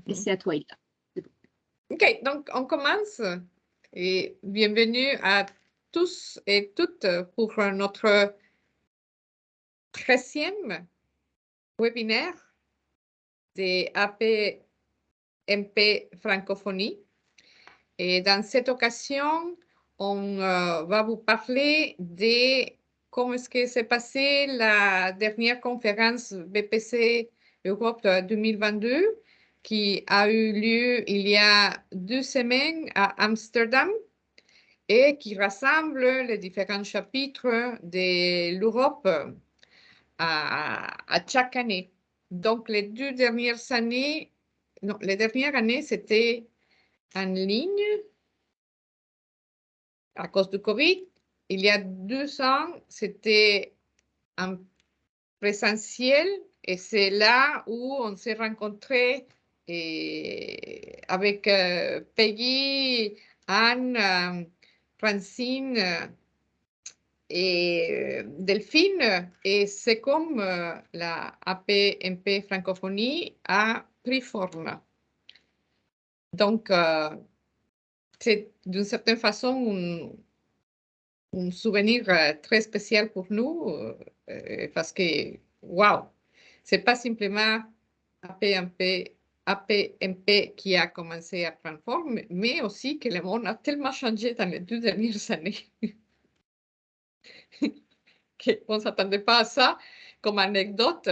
Et c'est à toi, Hilda. OK, donc on commence. Et bienvenue à tous et toutes pour notre 13e webinaire de APMP Francophonie. Et dans cette occasion, on va vous parler de comment est-ce que s'est passée la dernière conférence BPC Europe 2022 qui a eu lieu il y a 2 semaines à Amsterdam et qui rassemble les différents chapitres de l'Europe à chaque année. Donc, les 2 dernières années, non, les dernières années, c'était en ligne à cause du Covid. Il y a 2 ans, c'était en présentiel et c'est là où on s'est rencontrés avec Peggy, Anne, Francine et Delphine. Et c'est comme la APMP Francophonie a pris forme. Donc, c'est d'une certaine façon un souvenir très spécial pour nous parce que, waouh, c'est pas simplement APMP qui a commencé à prendre forme, mais aussi que le monde a tellement changé dans les 2 dernières années qu'on ne s'attendait pas à ça. Comme anecdote,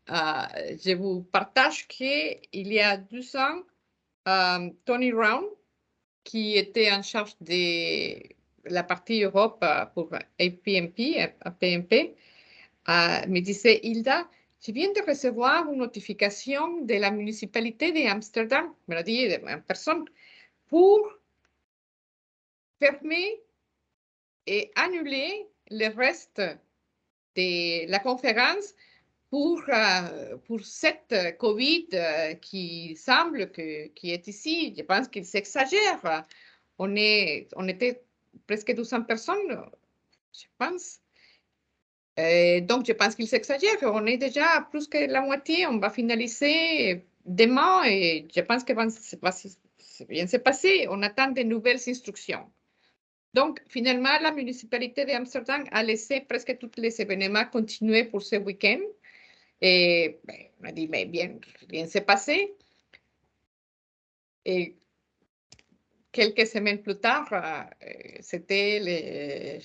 je vous partage qu'il y a 2 ans, Tony Round, qui était en charge de la partie Europe pour APMP, me disait, Hilda, je viens de recevoir une notification de la municipalité d'Amsterdam, me l'a dit en personne, pour fermer et annuler le reste de la conférence pour cette Covid qui semble qui est ici. Je pense qu'il s'exagère. On était presque 200 personnes, je pense. Donc, je pense qu'il s'exagère. On est déjà à plus que la moitié. On va finaliser demain et je pense que va bien se passer. On attend de nouvelles instructions. Donc, finalement, la municipalité d'Amsterdam a laissé presque tous les événements continuer pour ce week-end. Et ben, on a dit, mais bien s'est passé. Et quelques semaines plus tard, c'était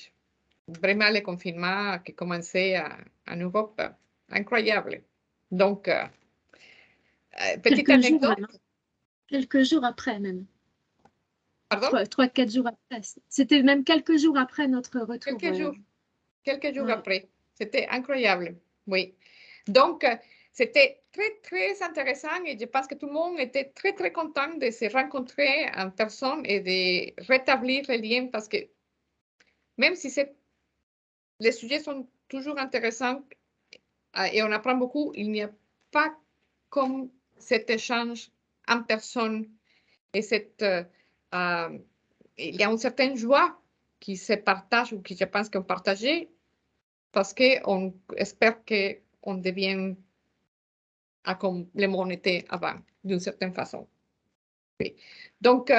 vraiment le confinement qui commençait en Europe. Incroyable. Donc, petite anecdote. Quelques jours après même. Pardon? 3-4 jours après. C'était même quelques jours après notre retour. Quelques jours après. C'était incroyable. Oui. Donc, c'était très, très intéressant et je pense que tout le monde était très, très content de se rencontrer en personne et de rétablir les liens parce que même si les sujets sont toujours intéressants et on apprend beaucoup, il n'y a pas comme cet échange en personne et il y a une certaine joie qui se partage ou qui je pense qu'on partageait parce qu'on espère qu'on devienne comme le monde était avant, d'une certaine façon. Oui. Donc,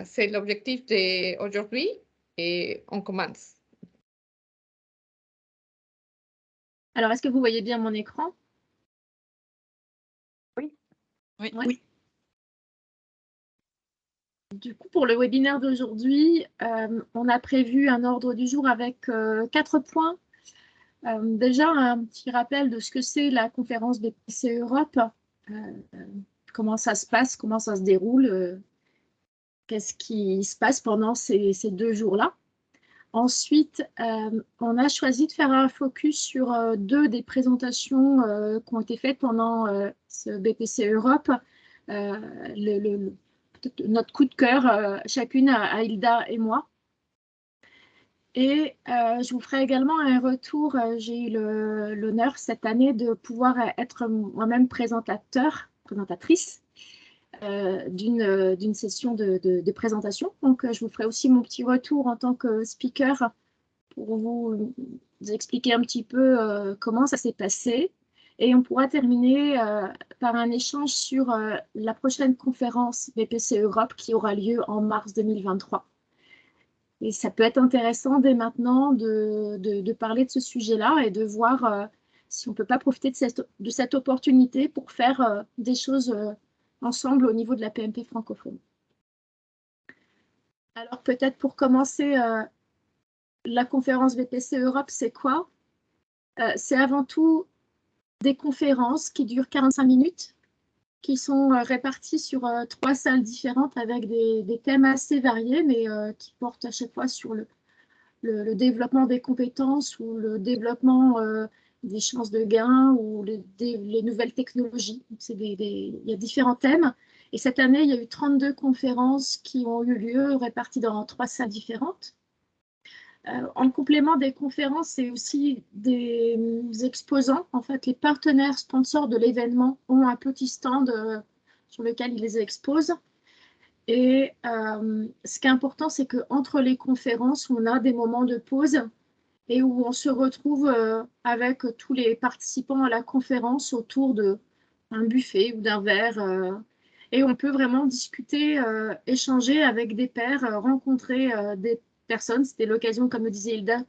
c'est l'objectif d'aujourd'hui et on commence. Alors, est-ce que vous voyez bien mon écran? Oui. Oui. Oui. Du coup, pour le webinaire d'aujourd'hui, on a prévu un ordre du jour avec 4 points. Déjà, un petit rappel de ce que c'est la conférence BPC Europe, comment ça se passe, comment ça se déroule, qu'est-ce qui se passe pendant ces 2 jours-là. Ensuite, on a choisi de faire un focus sur 2 des présentations qui ont été faites pendant ce BPC Europe. Notre coup de cœur, chacune à Hilda et moi. Et je vous ferai également un retour. J'ai eu l'honneur cette année de pouvoir être moi-même présentatrice d'une session de présentation. Donc, je vous ferai aussi mon petit retour en tant que speaker pour vous expliquer un petit peu comment ça s'est passé Et on pourra terminer par un échange sur la prochaine conférence BPC Europe qui aura lieu en mars 2023. Et ça peut être intéressant dès maintenant de parler de ce sujet-là et de voir si on ne peut pas profiter de cette opportunité pour faire des choses ensemble au niveau de la PMP francophone. Alors peut-être pour commencer, la conférence BPC Europe, c'est quoi? C'est avant tout des conférences qui durent 45 minutes, qui sont réparties sur 3 salles différentes avec des thèmes assez variés, mais qui portent à chaque fois sur le développement des compétences ou le développement des chances de gain ou les nouvelles technologies. Il y a différents thèmes. Et cette année, il y a eu 32 conférences qui ont eu lieu, réparties dans 3 salles différentes. En complément des conférences, c'est aussi des exposants. En fait, les partenaires sponsors de l'événement ont un petit stand sur lequel ils les exposent. Et ce qui est important, c'est qu'entre les conférences, on a des moments de pause et où on se retrouve avec tous les participants à la conférence autour d'un buffet ou d'un verre. Et on peut vraiment discuter, échanger avec des pairs, rencontrer des personnes. C'était l'occasion, comme le disait Hilda,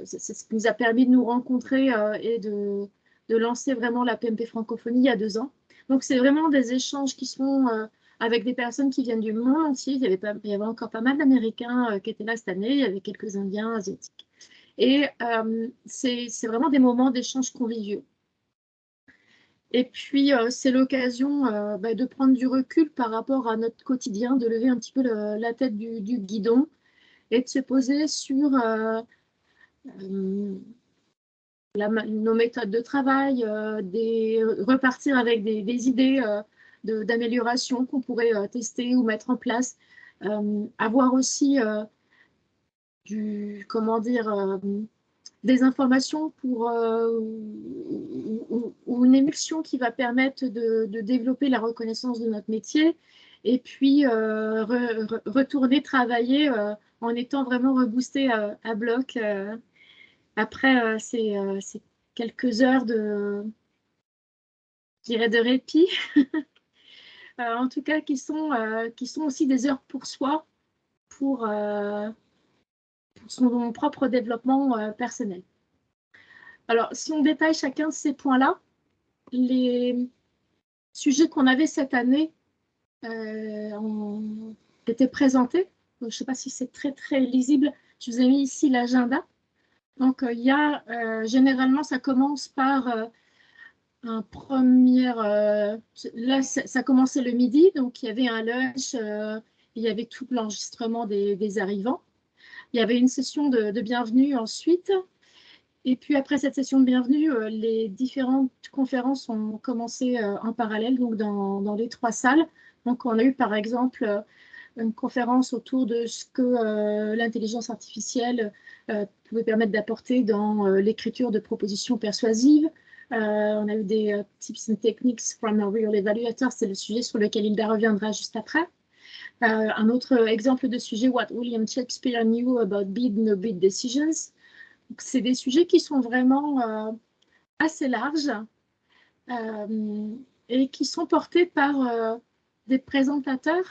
c'est ce qui nous a permis de nous rencontrer et de lancer vraiment la PMP francophonie il y a 2 ans. Donc, c'est vraiment des échanges qui sont avec des personnes qui viennent du monde entier. Il y avait encore pas mal d'Américains qui étaient là cette année. Il y avait quelques Indiens, Asiatiques. Et c'est vraiment des moments d'échange conviviaux. Et puis, c'est l'occasion de prendre du recul par rapport à notre quotidien, de lever un petit peu la tête du guidon et de se poser sur nos méthodes de travail, repartir avec des idées d'amélioration qu'on pourrait tester ou mettre en place. Avoir aussi des informations ou une émulsion qui va permettre de développer la reconnaissance de notre métier et puis retourner travailler en étant vraiment reboosté à bloc après ces quelques heures de répit, en tout cas qui sont aussi des heures pour soi, pour son propre développement personnel. Alors, si on détaille chacun de ces points-là, les sujets qu'on avait cette année ont été présentés. Je ne sais pas si c'est très, très lisible. Je vous ai mis ici l'agenda. Donc, il y a généralement, ça commence par un premier. Là, ça commençait le midi, donc il y avait un lunch, il y avait tout l'enregistrement des arrivants. Il y avait une session de bienvenue ensuite. Et puis après cette session de bienvenue, les différentes conférences ont commencé en parallèle, donc dans les 3 salles. Donc on a eu par exemple une conférence autour de ce que l'intelligence artificielle pouvait permettre d'apporter dans l'écriture de propositions persuasives. On a eu des tips and techniques from a real evaluator, c'est le sujet sur lequel Hilda reviendra juste après. Un autre exemple de sujet, what William Shakespeare knew about bid no bid decisions. C'est des sujets qui sont vraiment assez larges et qui sont portés par des présentateurs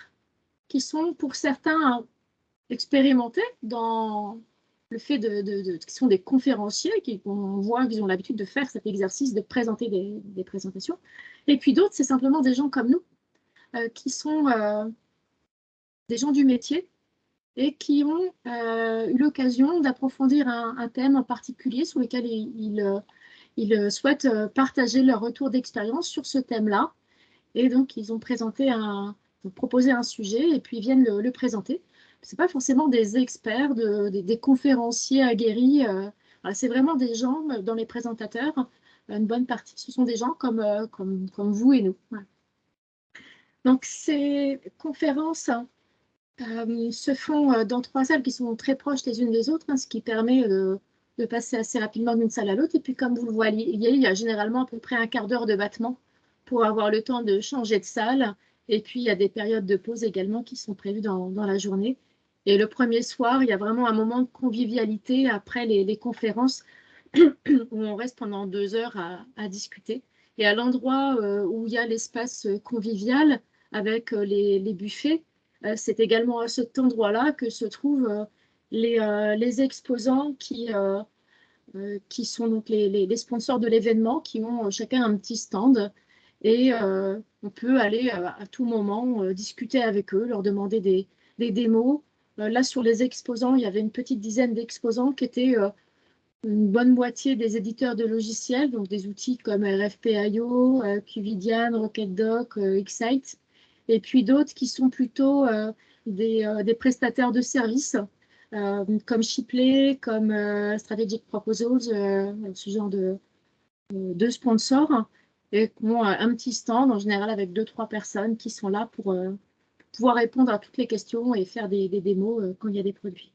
qui sont pour certains expérimentés dans le fait qui sont des conférenciers, on voit qu'ils ont l'habitude de faire cet exercice de présenter des présentations. Et puis d'autres, c'est simplement des gens comme nous qui sont des gens du métier et qui ont eu l'occasion d'approfondir un thème en particulier sur lequel ils souhaitent partager leur retour d'expérience sur ce thème-là. Et donc, ils ont proposé un sujet et puis ils viennent le présenter. Ce n'est pas forcément des experts, des conférenciers aguerris. C'est vraiment des gens dans les présentateurs. Une bonne partie, ce sont des gens comme vous et nous. Ouais. Donc, ces conférences se font dans 3 salles qui sont très proches les unes des autres, ce qui permet de passer assez rapidement d'une salle à l'autre. Et puis, comme vous le voyez, il y a généralement à peu près un quart d'heure de battement pour avoir le temps de changer de salle. Et puis, il y a des périodes de pause également qui sont prévues dans la journée. Et le premier soir, il y a vraiment un moment de convivialité après les conférences où on reste pendant 2 heures à discuter. Et à l'endroit où il y a l'espace convivial avec les buffets, c'est également à cet endroit-là que se trouvent les exposants qui sont donc les sponsors de l'événement, qui ont chacun un petit stand. Et on peut aller à tout moment discuter avec eux, leur demander des démos. Là, sur les exposants, il y avait une petite dizaine d'exposants qui étaient une bonne moitié des éditeurs de logiciels, donc des outils comme RFP.io, Qvidian, RocketDoc, Excite, et puis d'autres qui sont plutôt des prestataires de services, comme Shipley, comme Strategic Proposals, ce genre de sponsors, et qui ont un petit stand, en général avec 2-3 personnes qui sont là pour pouvoir répondre à toutes les questions et faire des démos quand il y a des produits.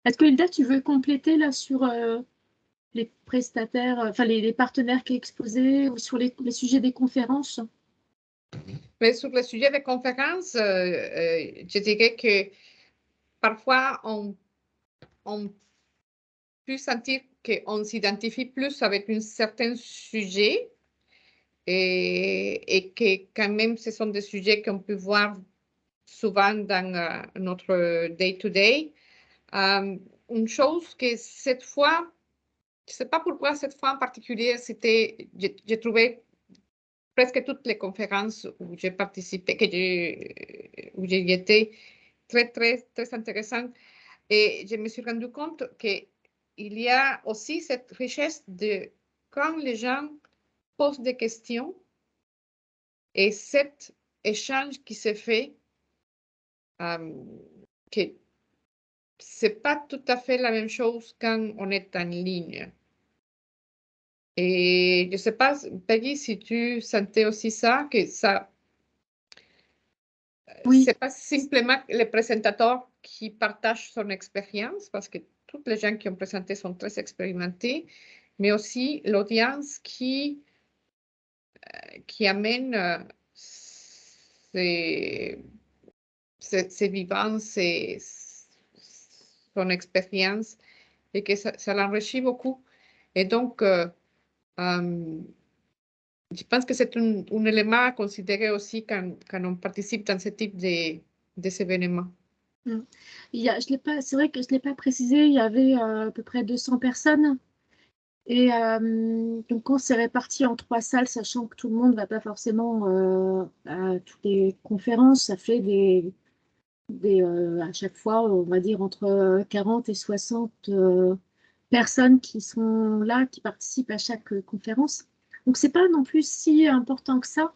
Est-ce que Hilda, tu veux compléter là sur les prestataires, enfin les partenaires qui exposaient ou sur les sujets des conférences? Mais sur le sujet des conférences, je dirais que parfois on peut sentir qu'on s'identifie plus avec un certain sujet et que quand même ce sont des sujets qu'on peut voir souvent dans notre day-to-day. Une chose que cette fois, je ne sais pas pourquoi cette fois en particulier, j'ai trouvé presque toutes les conférences où j'ai participé, où j'ai été très, très, très intéressantes. Et je me suis rendu compte qu'il y a aussi cette richesse de quand les gens posent des questions et cet échange qui se fait, que c'est pas tout à fait la même chose quand on est en ligne. Et je ne sais pas, Peggy, si tu sentais aussi ça, que ça, Oui, c'est pas simplement le présentateur qui partage son expérience, parce que toutes les gens qui ont présenté sont très expérimentés, mais aussi l'audience qui amène ses vivances, son expérience, et que ça l'enrichit beaucoup. Et donc, je pense que c'est un élément à considérer aussi quand on participe dans ce type d'événements. c'est vrai que je ne l'ai pas précisé, il y avait à peu près 200 personnes. Et donc, on s'est répartis en 3 salles, sachant que tout le monde ne va pas forcément à toutes les conférences. Ça fait à chaque fois, on va dire, entre 40 et 60 personnes qui sont là, qui participent à chaque conférence. Donc, ce n'est pas non plus si important que ça.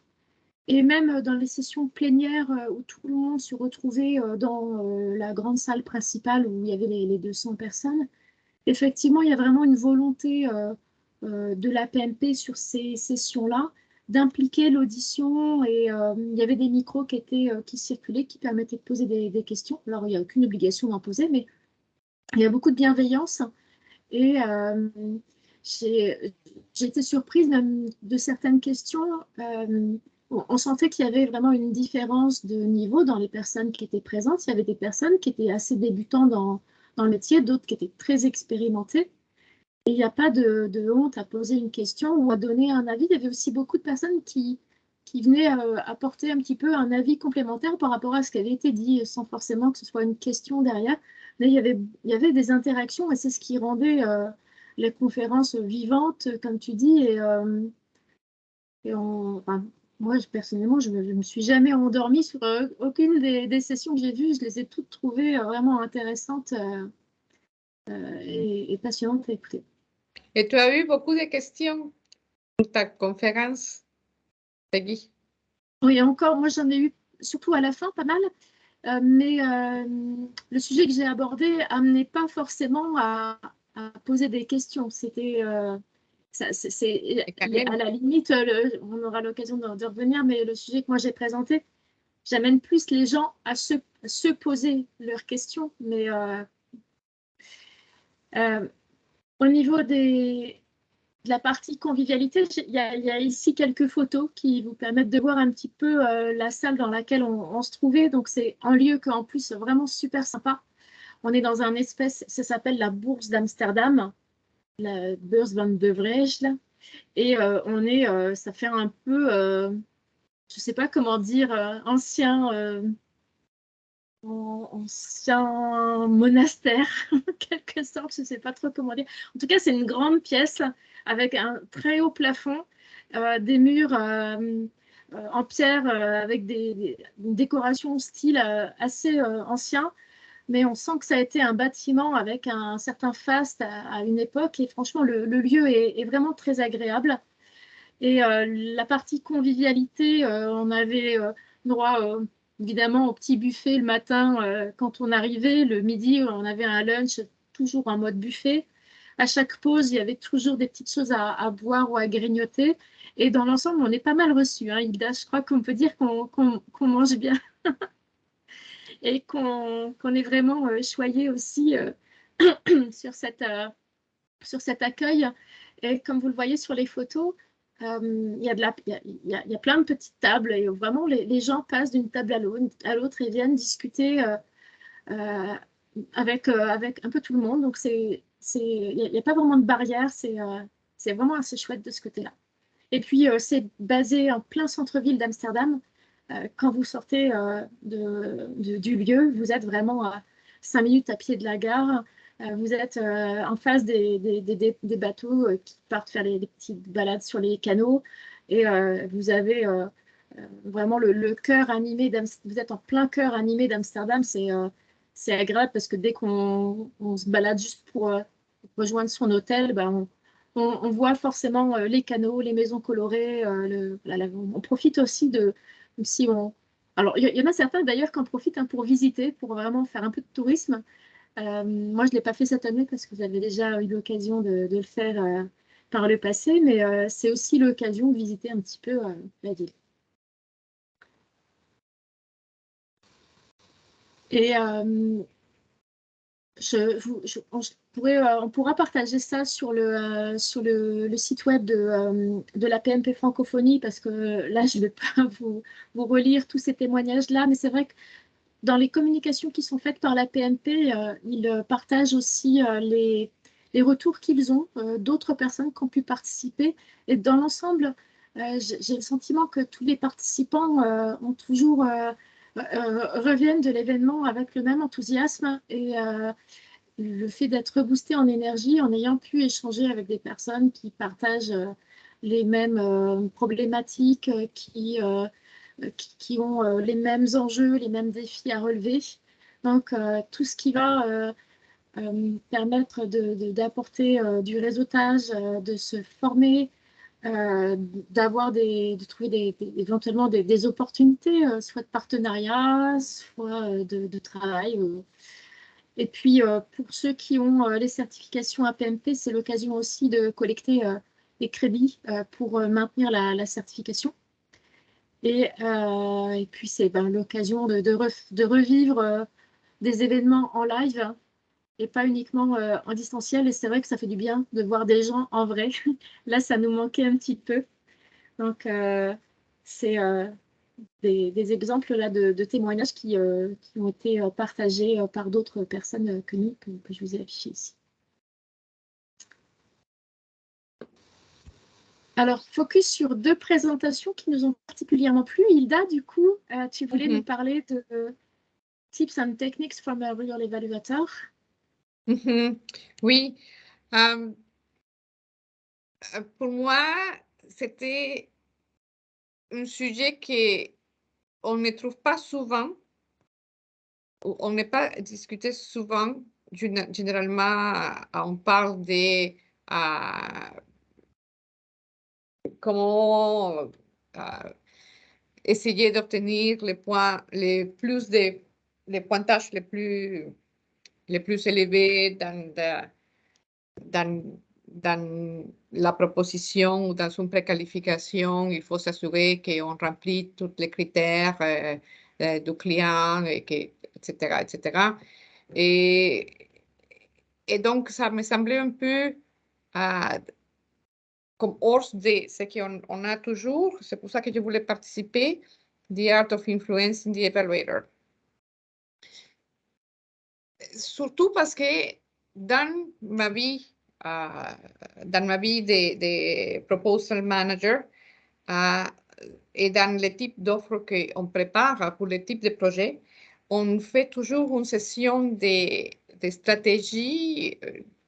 Et même dans les sessions plénières où tout le monde se retrouvait dans la grande salle principale où il y avait les 200 personnes, effectivement, il y a vraiment une volonté de la PMP sur ces sessions-là d'impliquer l'audition et il y avait des micros qui circulaient, qui permettaient de poser des questions. Alors, il n'y a aucune obligation d'en poser, mais il y a beaucoup de bienveillance et j'ai été surprise même de certaines questions. On sentait qu'il y avait vraiment une différence de niveau dans les personnes qui étaient présentes. Il y avait des personnes qui étaient assez débutants dans le métier, d'autres qui étaient très expérimentées. Et il n'y a pas de honte à poser une question ou à donner un avis. Il y avait aussi beaucoup de personnes qui venaient apporter un petit peu un avis complémentaire par rapport à ce qui avait été dit, sans forcément que ce soit une question derrière. Mais il y avait des interactions et c'est ce qui rendait les conférences vivantes, comme tu dis. Enfin, moi, personnellement, je ne me suis jamais endormie sur aucune des sessions que j'ai vues. Je les ai toutes trouvées vraiment intéressantes et passionnantes à écouter. Et tu as eu beaucoup de questions pour ta conférence, Peggy? Oui, encore, moi j'en ai eu surtout à la fin pas mal, mais le sujet que j'ai abordé amenait pas forcément à poser des questions. C'était, à la limite, on aura l'occasion de revenir, mais le sujet que moi j'ai présenté, j'amène plus les gens à se poser leurs questions, mais au niveau de la partie convivialité, il y a ici quelques photos qui vous permettent de voir un petit peu la salle dans laquelle on se trouvait. Donc, c'est un lieu qui, en plus, vraiment super sympa. On est dans un espèce, ça s'appelle la Bourse d'Amsterdam. la Beurs van de Vreege, là. Et ça fait un peu, je ne sais pas comment dire, ancien monastère, en quelque sorte, je ne sais pas trop comment dire. En tout cas, c'est une grande pièce avec un très haut plafond, des murs en pierre avec une décoration style assez ancien, mais on sent que ça a été un bâtiment avec un certain faste à une époque, et franchement, le lieu est vraiment très agréable. Et la partie convivialité, on avait droit évidemment au petit buffet le matin quand on arrivait. Le midi, on avait un lunch toujours en mode buffet. À chaque pause, il y avait toujours des petites choses à boire ou à grignoter. Et dans l'ensemble, on est pas mal reçus, hein, Hilda. Je crois qu'on peut dire qu'on mange bien et qu'on est vraiment choyé aussi sur sur cet accueil. Et comme vous le voyez sur les photos, il y a plein de petites tables et vraiment les gens passent d'une table à l'autre et viennent discuter euh, avec un peu tout le monde. Donc il n'y a pas vraiment de barrière, c'est vraiment assez chouette de ce côté-là. Et puis c'est basé en plein centre-ville d'Amsterdam. Quand vous sortez du lieu, vous êtes vraiment à 5 minutes à pied de la gare. Vous êtes en face des bateaux qui partent faire les petites balades sur les canaux. Et vous avez vraiment le cœur animé vous êtes en plein cœur animé d'Amsterdam. C'est agréable parce que dès qu'on se balade juste pour rejoindre son hôtel, ben, on voit forcément les canaux, les maisons colorées. On profite aussi si on... Alors, il y en a certains d'ailleurs qui en profitent hein, pour visiter, pour vraiment faire un peu de tourisme. Moi, je ne l'ai pas fait cette année parce que j'avais déjà eu l'occasion de le faire par le passé, mais c'est aussi l'occasion de visiter un petit peu la ville. Et on pourra partager ça sur le site web de la PMP Francophonie parce que là, je ne vais pas vous relire tous ces témoignages-là, mais c'est vrai que dans les communications qui sont faites par la PMP, ils partagent aussi les retours qu'ils ont d'autres personnes qui ont pu participer. Et dans l'ensemble, j'ai le sentiment que tous les participants ont toujours reviennent de l'événement avec le même enthousiasme et le fait d'être boosté en énergie en ayant pu échanger avec des personnes qui partagent les mêmes problématiques, qui ont les mêmes enjeux, les mêmes défis à relever. Donc, tout ce qui va permettre d'apporter du réseautage, de se former, de trouver éventuellement des opportunités, soit de partenariat, soit de travail. Et puis, pour ceux qui ont les certifications APMP, c'est l'occasion aussi de collecter des crédits pour maintenir la certification. Et puis, c'est l'occasion de revivre des événements en live et pas uniquement en distanciel. Et c'est vrai que ça fait du bien de voir des gens en vrai. Là, ça nous manquait un petit peu. Donc, c'est des exemples là, de témoignages qui ont été partagés par d'autres personnes que nous, que je vous ai affichés ici. Alors, focus sur deux présentations qui nous ont particulièrement plu. Hilda, du coup, tu voulais nous parler de Tips and Techniques from a Real Evaluator. Oui. Pour moi, c'était un sujet qu'on ne trouve pas souvent, on n'est pas discuté souvent. Généralement, on parle de comment essayer d'obtenir les pointages les plus élevés dans la proposition ou dans une préqualification. Il faut s'assurer qu'on remplit tous les critères du client, etc., etc. Et donc, ça me semblait un peu comme hors de ce qu'on a toujours. C'est pour ça que je voulais participer, The Art of Influencing the Evaluator. Surtout parce que dans ma vie dans ma vie de proposal manager et dans le type d'offres qu'on prépare pour le type de projet, on fait toujours une session de stratégie,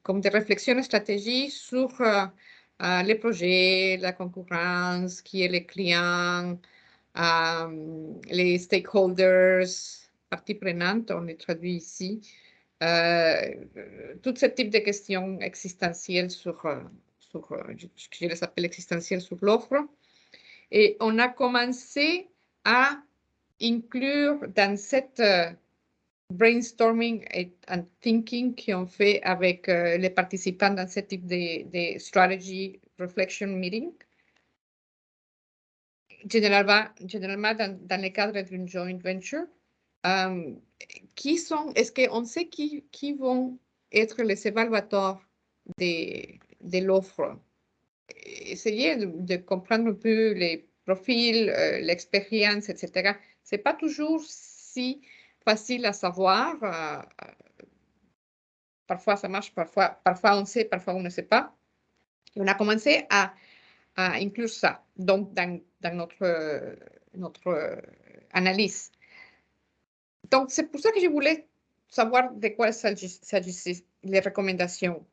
comme de réflexion stratégique sur les projets, la concurrence, qui est le client, les stakeholders, parties prenantes, on les traduit ici. Tout ce type de questions existentielles je les appelle existentielles sur l'offre. Et on a commencé à inclure dans cette brainstorming et thinking qu'on fait avec les participants dans ce type de strategy reflection meeting, généralement dans le cadre d'une joint venture. Est-ce qu'on sait qui vont être les évaluateurs de l'offre? Essayer de comprendre un peu les profils, l'expérience, etc. C'est pas toujours si facile à savoir. Parfois ça marche, parfois on sait, parfois on ne sait pas. Et on a commencé à inclure ça donc dans notre analyse. Donc, c'est pour ça que je voulais savoir de quoi s'agissait les recommandations.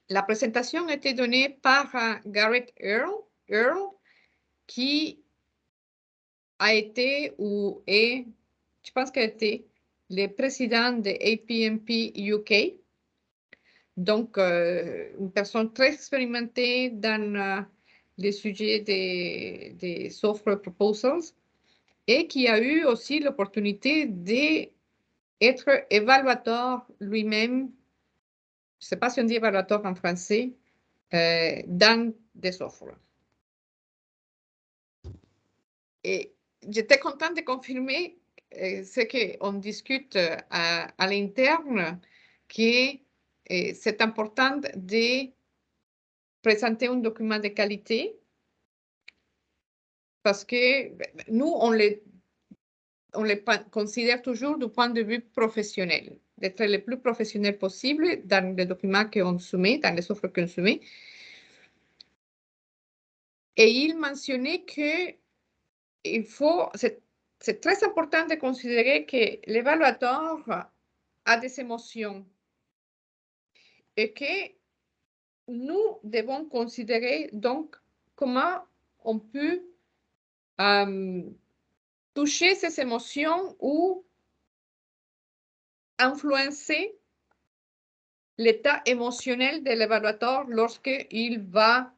La présentation a été donnée par Garrett Earl, qui a été ou est, je pense qu'elle a été le président de APMP UK. Donc, une personne très expérimentée dans les sujets des software proposals et qui a eu aussi l'opportunité d'être évaluateur lui-même, je ne sais pas si on dit évaluateur en français, dans des offres. Et j'étais contente de confirmer ce qu'on discute à l'interne, que c'est important de présenter un document de qualité parce que nous, on les considère toujours du point de vue professionnel, d'être le plus professionnel possible dans les documents qu'on soumet, dans les offres qu'on soumet. Et il mentionnait que c'est très important de considérer que l'évaluateur a des émotions et que nous devons considérer donc comment on peut toucher ces émotions ou influencer l'état émotionnel de l'évaluateur lorsqu'il va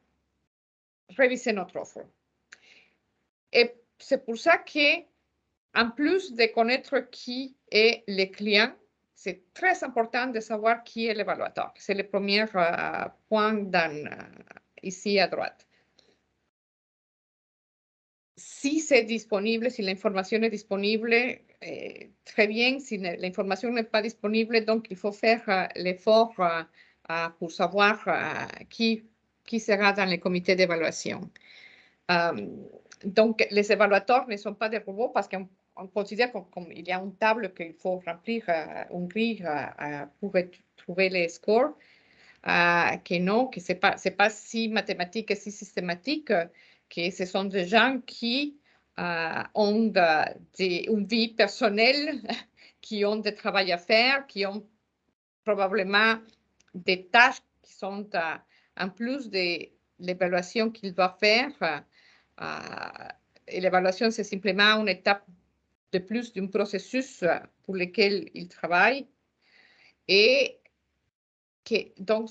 réviser notre offre. Et c'est pour ça que, en plus de connaître qui est le client, c'est très important de savoir qui est l'évaluateur. C'est le premier point ici à droite. Si c'est disponible, si l'information est disponible, très bien. Si l'information n'est pas disponible, donc il faut faire l'effort pour savoir qui sera dans le comité d'évaluation. Donc, les évaluateurs ne sont pas des robots parce qu'on considère qu'il y a une table qu'il faut remplir, une grille pour trouver les scores, que non, que c'est pas si mathématique et si systématique, que ce sont des gens qui ont une vie personnelle, qui ont des travail à faire, qui ont probablement des tâches qui sont en plus de l'évaluation qu'ils doivent faire. Et l'évaluation, c'est simplement une étape de plus d'un processus pour lequel ils travaillent. Et donc,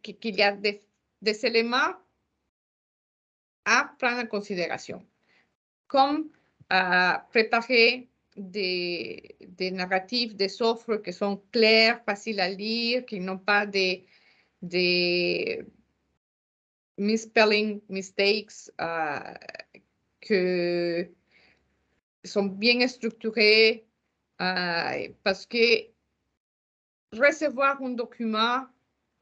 qu'il y a des éléments à prendre en considération, comme préparer des narratifs, des offres qui sont clairs, faciles à lire, qui n'ont pas des misspelling mistakes, que sont bien structurés, parce que recevoir un document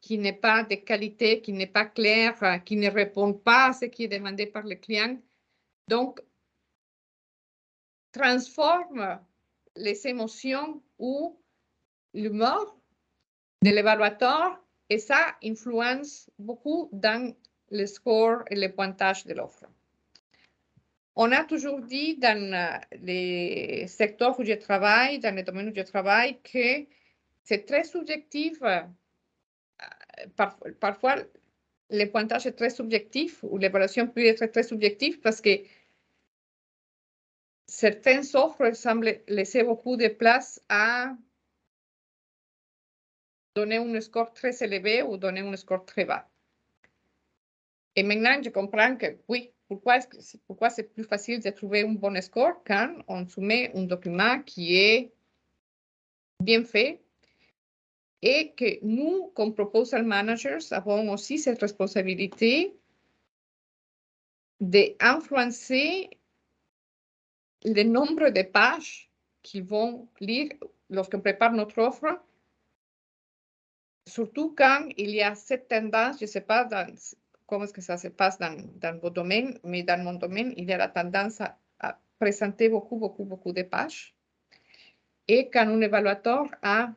qui n'est pas de qualité, qui n'est pas clair, qui ne répond pas à ce qui est demandé par le client, donc transforme les émotions ou l'humeur de l'évaluateur et ça influence beaucoup dans le score et le pointage de l'offre. On a toujours dit dans les secteurs où je travaille, dans les domaines où je travaille, que c'est très subjectif. Parfois, le pointage est très subjectif ou l'évaluation peut être très subjective parce que certaines offres semblent laisser beaucoup de place à donner un score très élevé ou donner un score très bas. Et maintenant, je comprends que oui, pourquoi c'est plus facile de trouver un bon score quand on soumet un document qui est bien fait et que nous, comme proposal managers, avons aussi cette responsabilité d'influencer le nombre de pages qu'ils vont lire lorsqu'on prépare notre offre, surtout quand il y a cette tendance, je ne sais pas comment est-ce que ça se passe dans vos domaines, mais dans mon domaine, il y a la tendance à présenter beaucoup de pages. Et quand un évaluateur a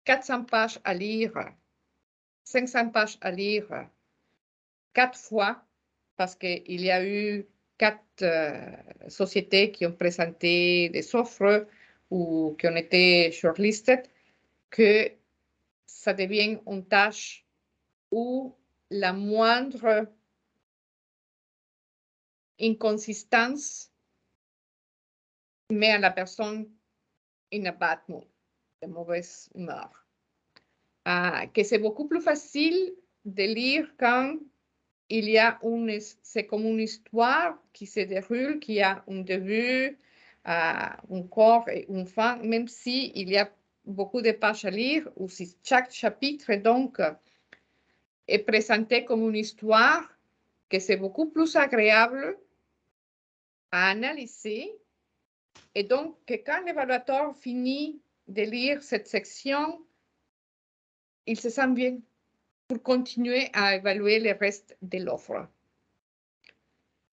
400 pages à lire, 500 pages à lire 4 fois, parce qu'il y a eu 4 sociétés qui ont présenté des offres ou qui ont été shortlisted, que ça devient une tâche où la moindre inconsistance met à la personne in a bad mood, de mauvaise humeur. Que c'est beaucoup plus facile de lire quand il y a c'est comme une histoire qui se déroule, qui a un début, un corps et une fin, même si il y a beaucoup de pages à lire, ou si chaque chapitre donc est présenté comme une histoire, que c'est beaucoup plus agréable à analyser. Et donc, que quand l'évaluateur finit de lire cette section, il se sent bien pour continuer à évaluer le reste de l'offre.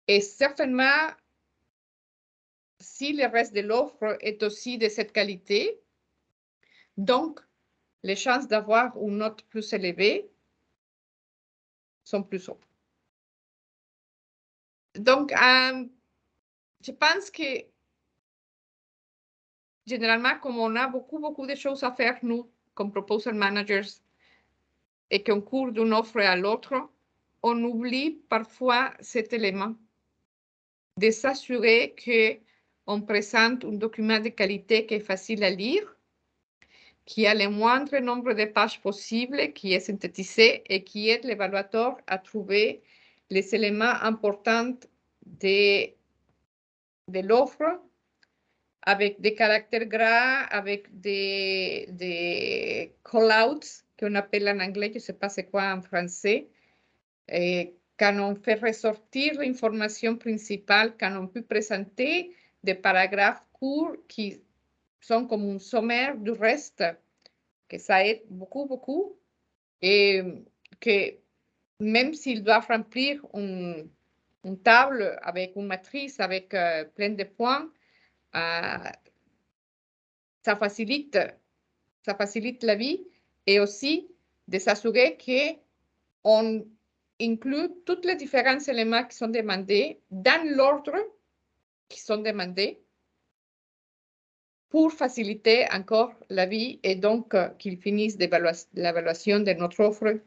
Et certainement, si le reste de l'offre est aussi de cette qualité, donc les chances d'avoir une note plus élevée sont plus hautes. Donc, je pense que généralement, comme on a beaucoup de choses à faire, nous, comme proposal managers, et qu'on court d'une offre à l'autre, on oublie parfois cet élément de s'assurer qu'on présente un document de qualité qui est facile à lire, qui a le moindre nombre de pages possible, qui est synthétisé et qui aide l'évaluateur à trouver les éléments importants de l'offre avec des caractères gras, avec des call-outs qu'on appelle en anglais, je ne sais pas c'est quoi en français. Et quand on fait ressortir l'information principale, quand on peut présenter des paragraphes courts qui sont comme un sommaire du reste, que ça aide beaucoup, et que même s'ils doivent remplir une table avec une matrice, avec plein de points, ça facilite la vie, et aussi de s'assurer qu'on inclut tous les différents éléments qui sont demandés dans l'ordre qui sont demandés pour faciliter encore la vie et donc qu'ils finissent l'évaluation de notre offre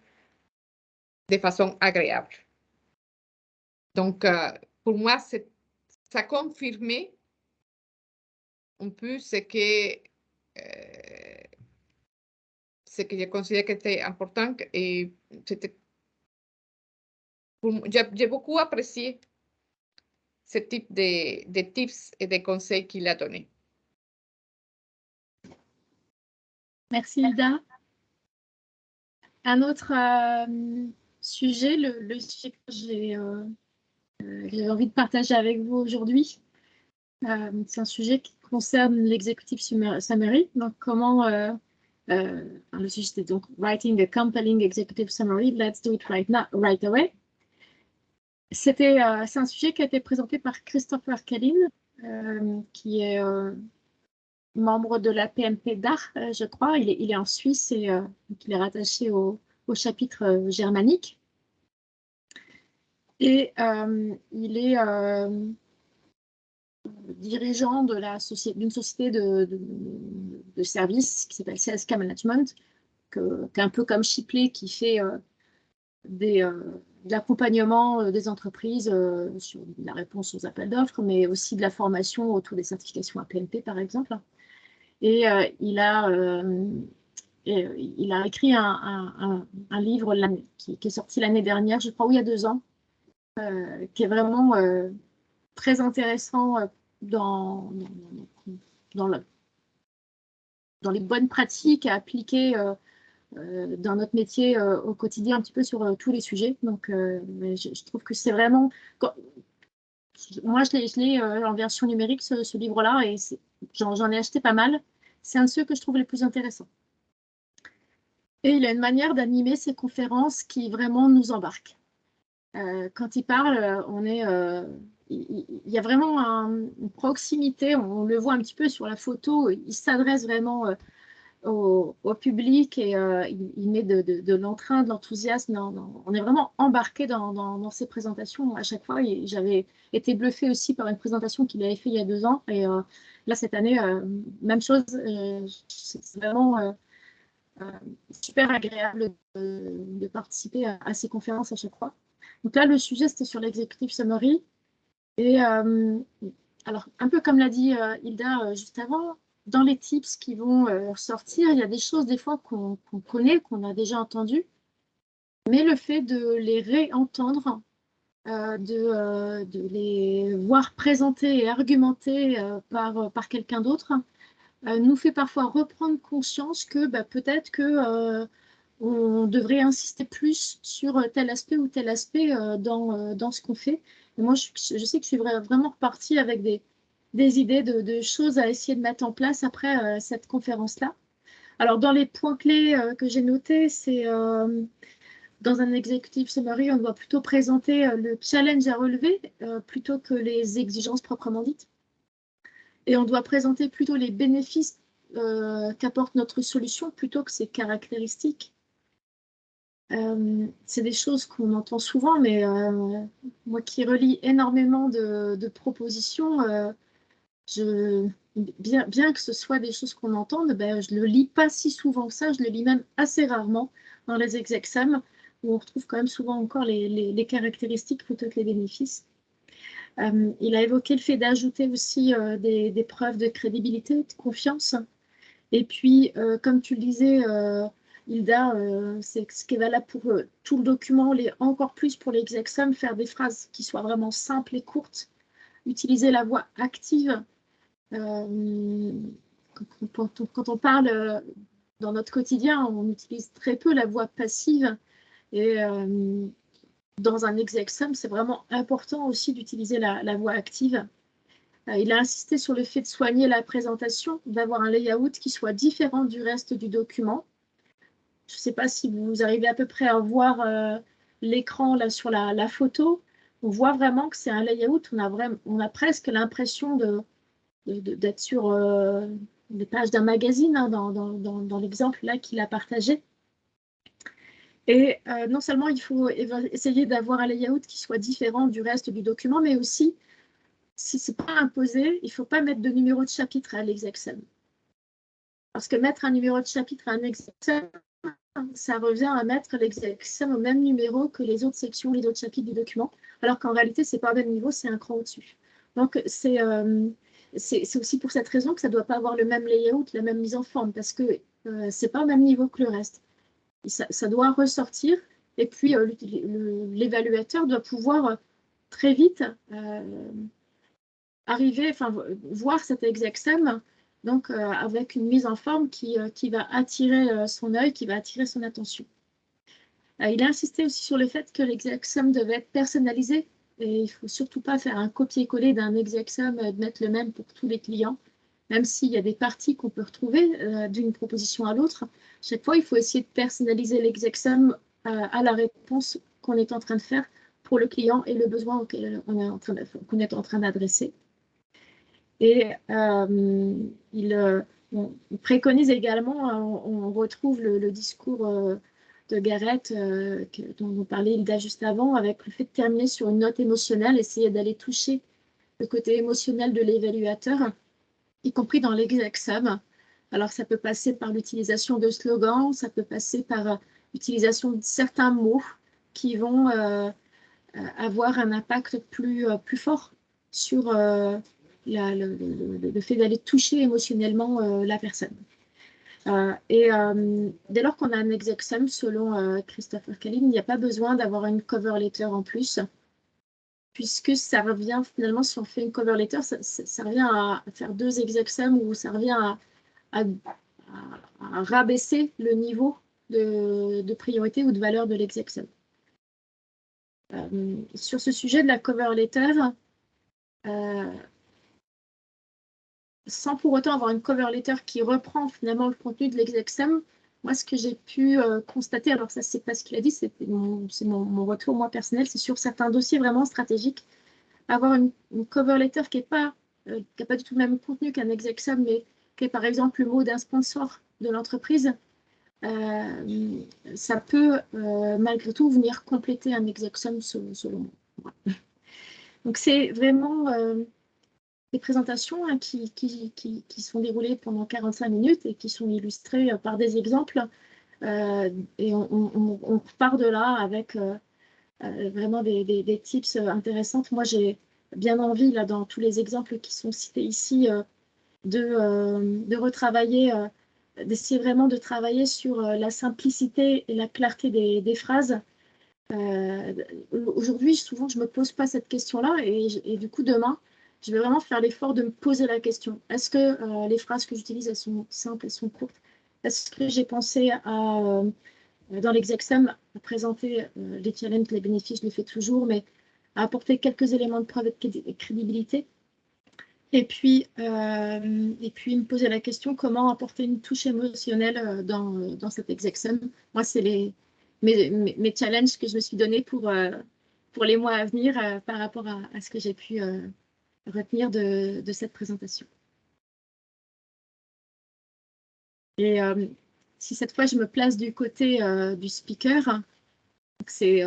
de façon agréable. Donc, pour moi, ça confirmait un peu ce que je considère que était important et j'ai beaucoup apprécié ce type de tips et de conseils qu'il a donné. Merci Ida. Un autre sujet, le sujet que j'ai envie de partager avec vous aujourd'hui, c'est un sujet qui concerne l'executive summary. Donc, comment le sujet c'était donc writing a compelling executive summary. Let's do it right away. C'est un sujet qui a été présenté par Christopher Kellin, qui est membre de la PMP d'art, je crois. Il est en Suisse et donc il est rattaché au chapitre germanique. Et il est dirigeant d'une société de services qui s'appelle CSK Management, qui est un peu comme Shipley, qui fait de l'accompagnement des entreprises sur la réponse aux appels d'offres, mais aussi de la formation autour des certifications APNP, par exemple. Et il a écrit un livre qui est sorti l'année dernière, je crois, ou il y a 2 ans, qui est vraiment très intéressant dans, dans, dans les bonnes pratiques à appliquer dans notre métier au quotidien, un petit peu sur tous les sujets. Donc, je trouve que c'est vraiment... Moi, je l'ai en version numérique, ce livre-là, et j'en ai acheté pas mal. C'est un de ceux que je trouve les plus intéressants. Et il a une manière d'animer ses conférences qui vraiment nous embarque. Quand il parle, il y a vraiment une proximité, on le voit un petit peu sur la photo, il s'adresse vraiment au public et il met de l'entrain, de l'enthousiasme. On est vraiment embarqué dans ses présentations à chaque fois. J'avais été bluffée aussi par une présentation qu'il avait fait il y a 2 ans. Et là, cette année, même chose. C'est vraiment super agréable de participer à ces conférences à chaque fois. Donc là, le sujet, c'était sur l'executive summary. Et alors, un peu comme l'a dit Hilda juste avant, dans les tips qui vont ressortir, il y a des choses des fois qu'on connaît, qu'on a déjà entendues, mais le fait de les réentendre, de les voir présenter et argumenter par quelqu'un d'autre, nous fait parfois reprendre conscience que peut-être que on devrait insister plus sur tel aspect ou tel aspect dans ce qu'on fait. Et moi, je sais que je suis vraiment repartie avec des idées de choses à essayer de mettre en place après cette conférence-là. Alors, dans les points clés que j'ai notés, c'est dans un executive summary, on doit plutôt présenter le challenge à relever plutôt que les exigences proprement dites. Et on doit présenter plutôt les bénéfices qu'apporte notre solution plutôt que ses caractéristiques. C'est des choses qu'on entend souvent, mais moi qui relis énormément de propositions, bien que ce soit des choses qu'on entende, je ne le lis pas si souvent que ça, je le lis même assez rarement dans les execsams, où on retrouve quand même souvent encore les caractéristiques plutôt que les bénéfices. Il a évoqué le fait d'ajouter aussi des preuves de crédibilité, de confiance. Et puis, comme tu le disais, Hilda, c'est ce qui est valable pour tout le document, encore plus pour l'execsum, faire des phrases qui soient vraiment simples et courtes, utiliser la voix active. Quand on parle dans notre quotidien, on utilise très peu la voix passive. Et dans un execsum, c'est vraiment important aussi d'utiliser la voix active. Il a insisté sur le fait de soigner la présentation, d'avoir un layout qui soit différent du reste du document. Je ne sais pas si vous arrivez à peu près à voir l'écran là sur la photo. On voit vraiment que c'est un layout. On a presque l'impression d'être sur les pages d'un magazine hein, dans l'exemple là qu'il a partagé. Et non seulement il faut essayer d'avoir un layout qui soit différent du reste du document, mais aussi si ce n'est pas imposé, il ne faut pas mettre de numéro de chapitre à l'execsum. Parce que mettre un numéro de chapitre à un execsum, ça revient à mettre l'execsum au même numéro que les autres sections, les autres chapitres du document, alors qu'en réalité, ce n'est pas au même niveau, c'est un cran au-dessus. Donc, c'est aussi pour cette raison que ça ne doit pas avoir le même layout, la même mise en forme, parce que ce n'est pas au même niveau que le reste. Ça doit ressortir, et puis l'évaluateur doit pouvoir très vite voir cet execsum donc avec une mise en forme qui va attirer son œil, qui va attirer son attention. Il a insisté aussi sur le fait que l'execsum devait être personnalisé et il ne faut surtout pas faire un copier-coller d'un execsum de mettre le même pour tous les clients, même s'il y a des parties qu'on peut retrouver d'une proposition à l'autre. Chaque fois, il faut essayer de personnaliser l'execsum à la réponse qu'on est en train de faire pour le client et le besoin auquel qu'on est en train d'adresser. Et il préconise également, on retrouve le discours de Garrett dont on parlait Hilda juste avant, avec le fait de terminer sur une note émotionnelle, essayer d'aller toucher le côté émotionnel de l'évaluateur, y compris dans l'examen. Alors ça peut passer par l'utilisation de slogans, ça peut passer par l'utilisation de certains mots qui vont avoir un impact plus fort sur le fait d'aller toucher émotionnellement la personne. Dès lors qu'on a un examen, selon Christopher Kalin, il n'y a pas besoin d'avoir une cover letter en plus, puisque ça revient finalement, si on fait une cover letter, ça revient à faire 2 examens, ou ça revient à rabaisser le niveau de priorité ou de valeur de l'examen. Sur ce sujet de la cover letter, sans pour autant avoir une cover letter qui reprend finalement le contenu de l'examen, moi, ce que j'ai pu constater, alors ça, c'est pas ce qu'il a dit, c'est mon retour, moi, personnel, c'est sur certains dossiers vraiment stratégiques, avoir une cover letter qui n'a pas du tout le même contenu qu'un examen, mais qui est par exemple le mot d'un sponsor de l'entreprise, ça peut malgré tout venir compléter un examen selon moi. Donc c'est vraiment des présentations qui sont déroulées pendant 45 minutes et qui sont illustrées par des exemples. Et on part de là avec vraiment des tips intéressantes. Moi, j'ai bien envie, là, dans tous les exemples qui sont cités ici, de retravailler, d'essayer vraiment de travailler sur la simplicité et la clarté des phrases. Aujourd'hui, souvent, je ne me pose pas cette question-là et du coup, demain, je vais vraiment faire l'effort de me poser la question. Est-ce que les phrases que j'utilise, elles sont simples, elles sont courtes? Est-ce que j'ai pensé dans l'examen, à présenter les challenges, les bénéfices, je le fais toujours, mais à apporter quelques éléments de preuve et de crédibilité? Et puis me poser la question, comment apporter une touche émotionnelle dans cet examen? Moi, c'est mes challenges que je me suis donnés pour les mois à venir par rapport à ce que j'ai pu retenir de cette présentation. Et si cette fois, je me place du côté du speaker, c'est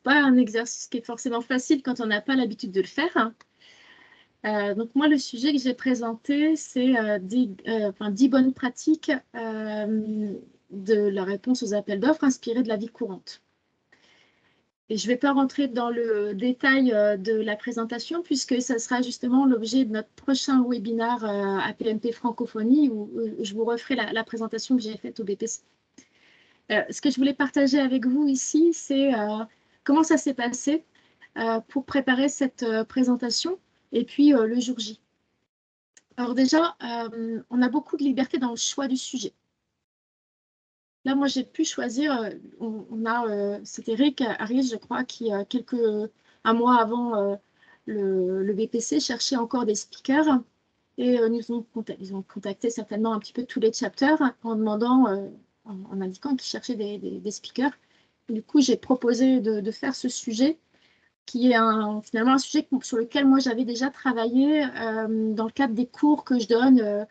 pas un exercice qui est forcément facile quand on n'a pas l'habitude de le faire. Donc moi, le sujet que j'ai présenté, c'est 10 bonnes pratiques de la réponse aux appels d'offres inspirées de la vie courante. Et je ne vais pas rentrer dans le détail de la présentation puisque ça sera justement l'objet de notre prochain webinaire à PMP Francophonie où je vous referai la présentation que j'ai faite au BPC. Ce que je voulais partager avec vous ici, c'est comment ça s'est passé pour préparer cette présentation et puis le jour J. Alors déjà, on a beaucoup de liberté dans le choix du sujet. Là, moi, j'ai pu choisir, c'était Rick Harris, je crois, qui, un mois avant le BPC, cherchait encore des speakers. Et ils ont contacté certainement un petit peu tous les chapters en demandant, en indiquant qu'ils cherchaient des speakers. Et du coup, j'ai proposé de faire ce sujet qui est finalement un sujet sur lequel moi j'avais déjà travaillé dans le cadre des cours que je donne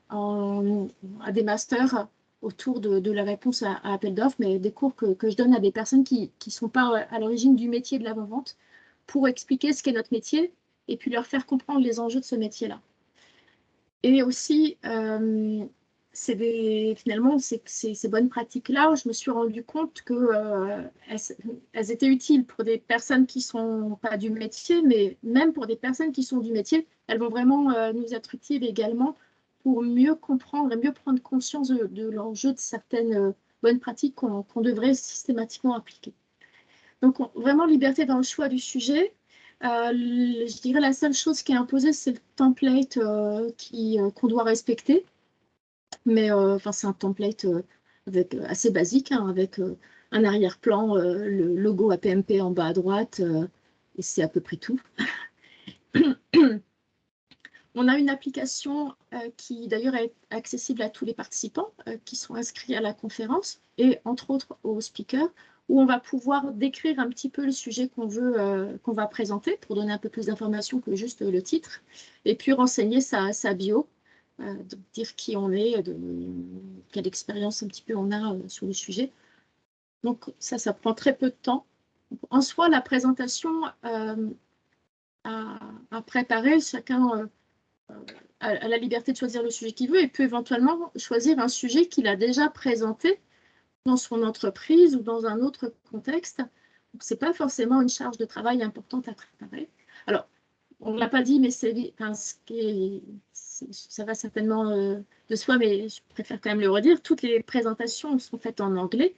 à des masters autour de la réponse à appel d'offres, mais des cours que je donne à des personnes qui ne sont pas à l'origine du métier de l'avant-vente pour expliquer ce qu'est notre métier et puis leur faire comprendre les enjeux de ce métier-là. Et aussi, finalement, ces bonnes pratiques-là, je me suis rendu compte qu'elles étaient utiles pour des personnes qui ne sont pas du métier, mais même pour des personnes qui sont du métier, elles vont vraiment nous être utiles également pour mieux comprendre et mieux prendre conscience de l'enjeu de certaines bonnes pratiques qu'on devrait systématiquement appliquer. Donc, vraiment, liberté dans le choix du sujet. Je dirais la seule chose qui est imposée, c'est le template qu'on doit respecter. Mais c'est un template assez basique, hein, avec un arrière-plan, le logo APMP en bas à droite, et c'est à peu près tout. On a une application qui d'ailleurs est accessible à tous les participants qui sont inscrits à la conférence et entre autres aux speakers. où on va pouvoir décrire un petit peu le sujet qu'on va présenter pour donner un peu plus d'informations que juste le titre, et puis renseigner sa bio, donc dire qui on est, quelle expérience un petit peu on a sur le sujet. Donc ça prend très peu de temps. En soi, la présentation à préparer, chacun a la liberté de choisir le sujet qu'il veut et peut éventuellement choisir un sujet qu'il a déjà présenté dans son entreprise ou dans un autre contexte. Donc, ce n'est pas forcément une charge de travail importante à préparer. Alors, on ne l'a pas dit, mais ça va certainement de soi, mais je préfère quand même le redire. Toutes les présentations sont faites en anglais.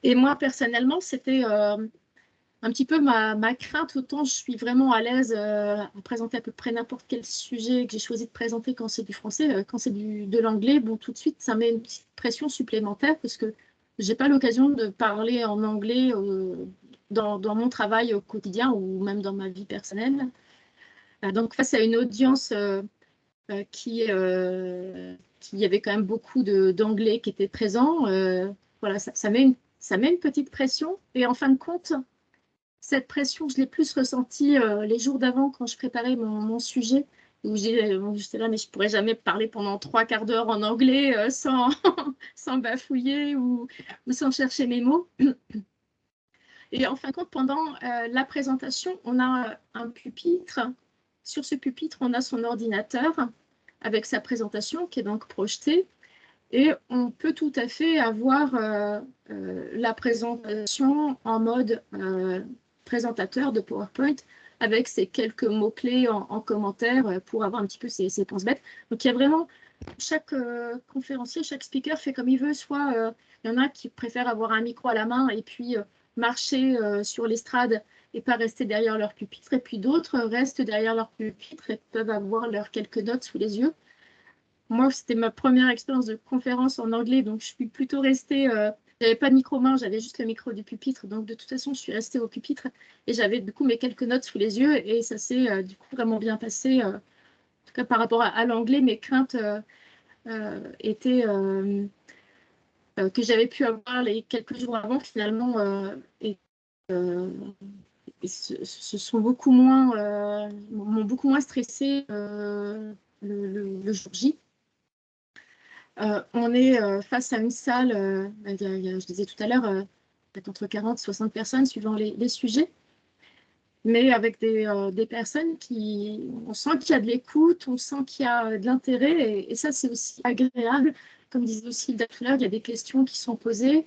Et moi, personnellement, c'était un petit peu ma crainte. Autant je suis vraiment à l'aise à présenter à peu près n'importe quel sujet que j'ai choisi de présenter quand c'est du français. Quand c'est de l'anglais, bon, tout de suite, ça met une petite pression supplémentaire parce que je n'ai pas l'occasion de parler en anglais dans mon travail au quotidien ou même dans ma vie personnelle. Donc, face à une audience qui avait quand même beaucoup d'anglais qui étaient présents, voilà, ça met une petite pression. Et en fin de compte, cette pression, je l'ai plus ressentie les jours d'avant quand je préparais mon sujet, où j'étais là, mais je ne pourrais jamais parler pendant 3/4 d'heure en anglais sans bafouiller ou sans chercher mes mots. Et en fin de compte, pendant la présentation, on a un pupitre. Sur ce pupitre, on a son ordinateur avec sa présentation qui est donc projetée. Et on peut tout à fait avoir la présentation en mode présentateur de PowerPoint avec ces quelques mots-clés en commentaire pour avoir un petit peu ses penses-bêtes. Donc, il y a vraiment chaque conférencier, chaque speaker fait comme il veut. Soit il y en a qui préfèrent avoir un micro à la main et puis marcher sur l'estrade et pas rester derrière leur pupitre. Et puis d'autres restent derrière leur pupitre et peuvent avoir leurs quelques notes sous les yeux. Moi, c'était ma première expérience de conférence en anglais, donc je suis plutôt restée. J'avais pas de micro-main, j'avais juste le micro du pupitre. Donc, de toute façon, je suis restée au pupitre et j'avais du coup mes quelques notes sous les yeux et ça s'est du coup vraiment bien passé. En tout cas, par rapport à l'anglais, mes craintes étaient que j'avais pu avoir les quelques jours avant, finalement, et se sont m'ont beaucoup moins stressé le jour J. On est face à une salle, je disais tout à l'heure, peut-être entre 40 et 60 personnes suivant les sujets, mais avec des personnes on sent qu'il y a de l'écoute, on sent qu'il y a de l'intérêt, et ça, c'est aussi agréable. Comme disait aussi Hilda tout à l'heure, il y a des questions qui sont posées.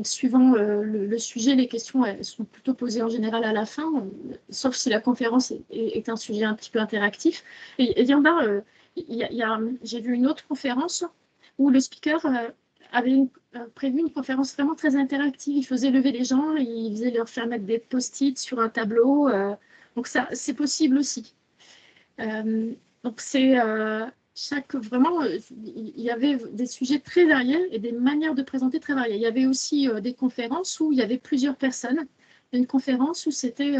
Suivant le sujet, les questions elles sont plutôt posées en général à la fin, sauf si la conférence est un sujet un petit peu interactif. Et il y en a, j'ai vu une autre conférence où le speaker avait prévu une conférence vraiment très interactive. Il faisait lever les gens, il faisait leur faire mettre des post-it sur un tableau. Donc ça, c'est possible aussi. Donc c'est vraiment, il y avait des sujets très variés et des manières de présenter très variées. Il y avait aussi des conférences où il y avait plusieurs personnes. Une conférence où c'était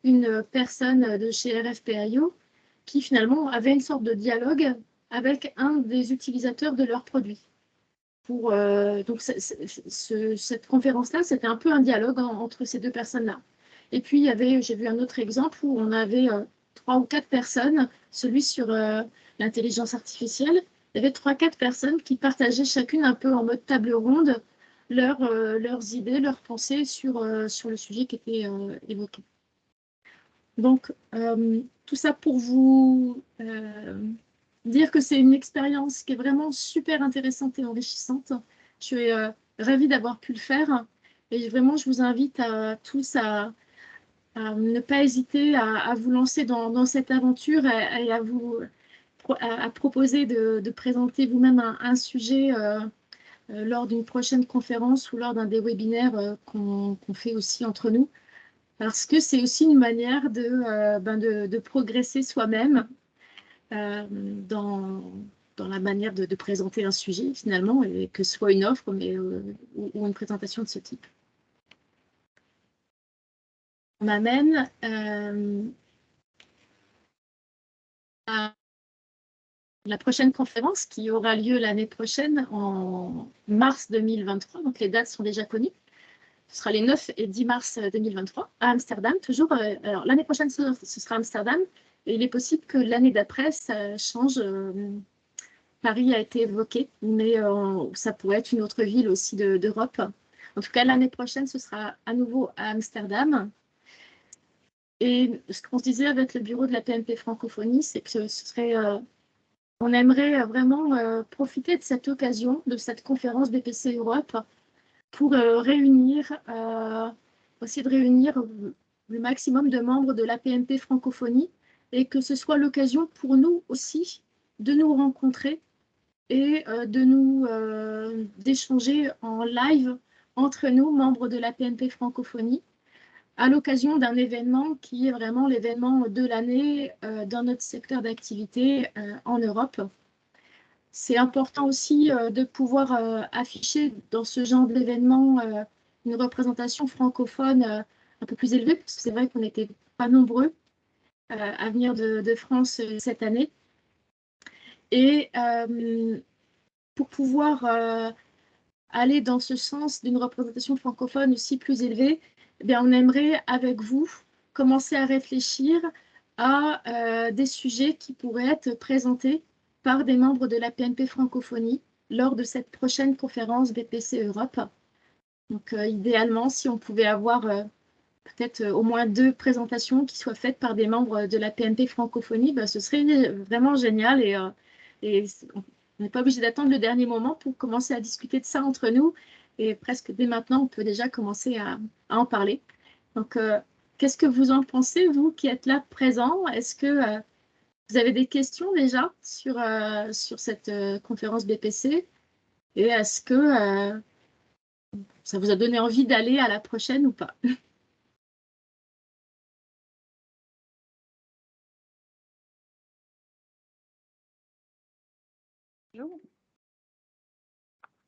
une personne de chez RFPIO qui finalement avait une sorte de dialogue avec un des utilisateurs de leurs produits. Donc cette conférence-là, c'était un peu un dialogue entre ces deux personnes-là. Et puis, j'ai vu un autre exemple où on avait 3 ou 4 personnes, celui sur l'intelligence artificielle. Il y avait 3-4 personnes qui partageaient chacune un peu en mode table ronde leurs idées, leurs pensées sur le sujet qui était évoqué. Donc, tout ça pour vous dire que c'est une expérience qui est vraiment super intéressante et enrichissante. Je suis ravie d'avoir pu le faire et vraiment, je vous invite à tous à ne pas hésiter à vous lancer dans cette aventure et à proposer de présenter vous-même un sujet lors d'une prochaine conférence ou lors d'un des webinaires qu'on fait aussi entre nous. Parce que c'est aussi une manière de progresser soi-même dans la manière de présenter un sujet finalement, et que ce soit une offre ou une présentation de ce type. On m'amène à la prochaine conférence qui aura lieu l'année prochaine en mars 2023. Donc les dates sont déjà connues. Ce sera les 9 et 10 mars 2023 à Amsterdam. Toujours, alors l'année prochaine, ce sera Amsterdam. Et il est possible que l'année d'après, ça change. Paris a été évoqué, mais ça pourrait être une autre ville aussi d'Europe. En tout cas, l'année prochaine, ce sera à nouveau à Amsterdam. Et ce qu'on se disait avec le bureau de la PMP francophonie, c'est que ce serait, on aimerait vraiment profiter de cette occasion, de cette conférence BPC Europe, pour essayer de réunir le maximum de membres de la PMP francophonie et que ce soit l'occasion pour nous aussi de nous rencontrer et d'échanger en live entre nous, membres de la PMP francophonie, à l'occasion d'un événement qui est vraiment l'événement de l'année dans notre secteur d'activité en Europe. C'est important aussi de pouvoir afficher dans ce genre d'événement une représentation francophone un peu plus élevée, parce que c'est vrai qu'on n'était pas nombreux à venir de France cette année. Et pour pouvoir aller dans ce sens d'une représentation francophone aussi plus élevée, eh bien, on aimerait, avec vous, commencer à réfléchir à des sujets qui pourraient être présentés par des membres de la PMP francophonie lors de cette prochaine conférence BPC Europe. Donc, idéalement, si on pouvait avoir peut-être au moins 2 présentations qui soient faites par des membres de la PMP francophonie, ce serait vraiment génial et on n'est pas obligé d'attendre le dernier moment pour commencer à discuter de ça entre nous et presque dès maintenant, on peut déjà commencer à en parler. Donc, qu'est-ce que vous en pensez, vous qui êtes là présents? Est-ce que vous avez des questions déjà sur cette conférence BPC? Et est-ce que ça vous a donné envie d'aller à la prochaine ou pas?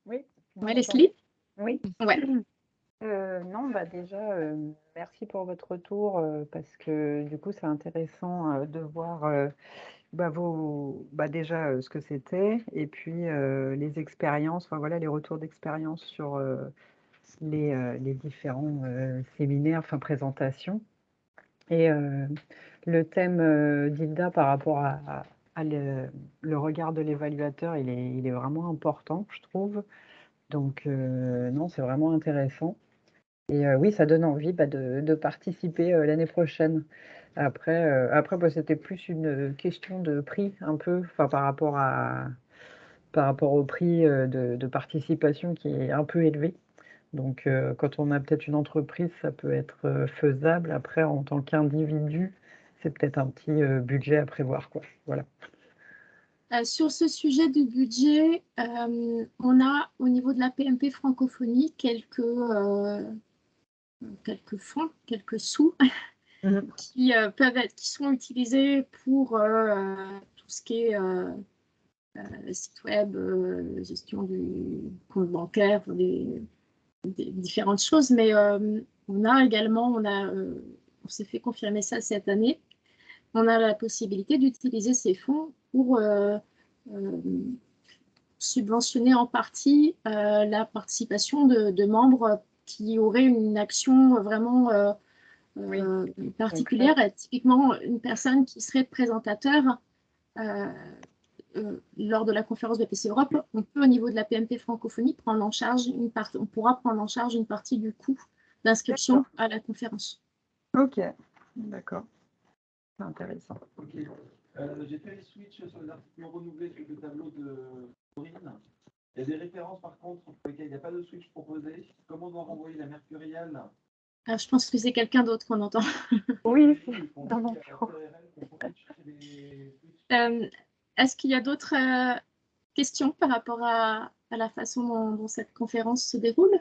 Oui. Ouais, Leslie? Oui. Ouais. Non, déjà, merci pour votre retour parce que du coup, c'est intéressant de voir déjà ce que c'était et puis les expériences, enfin voilà, les retours d'expérience sur les différents séminaires, enfin présentations. Et le thème d'Hilda par rapport à le regard de l'évaluateur, il est vraiment important, je trouve. Donc, non, c'est vraiment intéressant. Et oui, ça donne envie de participer l'année prochaine. Après c'était plus une question de prix, un peu, enfin, par rapport au prix de participation qui est un peu élevé. Donc, quand on a peut-être une entreprise, ça peut être faisable. Après, en tant qu'individu, c'est peut-être un petit budget à prévoir, quoi. Voilà. Sur ce sujet du budget, on a au niveau de la PMP francophonie quelques fonds, quelques sous qui sont utilisés pour tout ce qui est site web, gestion du compte bancaire, des différentes choses. Mais on s'est fait confirmer ça cette année. On a la possibilité d'utiliser ces fonds pour subventionner en partie la participation de membres qui auraient une action vraiment particulière. Typiquement, une personne qui serait présentateur lors de la conférence de PC Europe, on peut au niveau de la PMP francophonie prendre en charge on pourra prendre en charge une partie du coût d'inscription à la conférence. Ok, d'accord. C'est intéressant. Ok. J'ai fait le switch sur les articles renouvelés sur le tableau de Corinne. Il y a des références par contre pour lesquelles il n'y a pas de switch proposé. Comment on doit renvoyer la mercuriale? Alors, je pense que c'est quelqu'un d'autre qu'on entend. Oui, dans mon bureau. Est-ce qu'il y a d'autres questions par rapport à la façon dont cette conférence se déroule?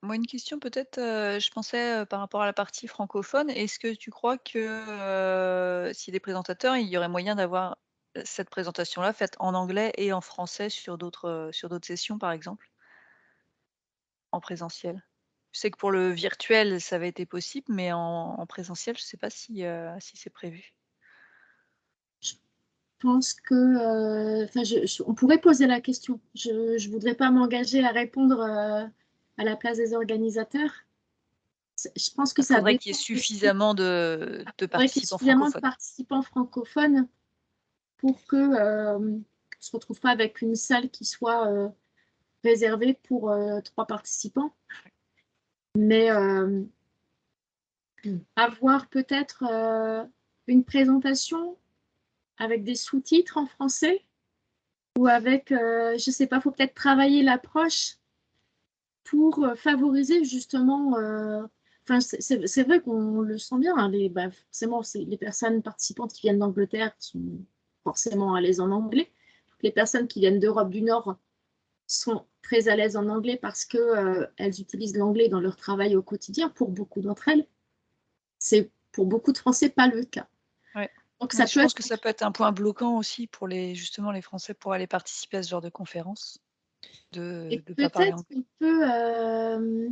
Moi, une question peut-être, je pensais, par rapport à la partie francophone. Est-ce que tu crois que, s'il y a des présentateurs, il y aurait moyen d'avoir, cette présentation-là faite en anglais et en français sur d'autres sessions, par exemple? En présentiel? Je sais que pour le virtuel, ça avait été possible, mais en présentiel, je ne sais pas si c'est prévu. Je pense que, on pourrait poser la question. Je ne voudrais pas m'engager à répondre à la place des organisateurs. Je pense que Il ça faudrait qu'il y ait dépend aussi. suffisamment de Il faudrait qu'il y ait participants suffisamment de francophones. participants francophones pour que ne se retrouve pas avec une salle qui soit réservée pour 3 participants. Mais avoir peut-être une présentation avec des sous-titres en français ou avec, je ne sais pas, il faut peut-être travailler l'approche pour favoriser justement. Enfin, c'est vrai qu'on le sent bien. Hein, forcément, les personnes participantes qui viennent d'Angleterre sont forcément à l'aise en anglais. Les personnes qui viennent d'Europe du Nord sont très à l'aise en anglais parce qu'elles utilisent l'anglais dans leur travail au quotidien. Pour beaucoup d'entre elles, c'est pour beaucoup de Français pas le cas. Ouais. Donc je pense que ça peut être un point bloquant aussi pour justement les Français pour aller participer à ce genre de conférence, de ne pas parler peut-être anglais. qu'on peut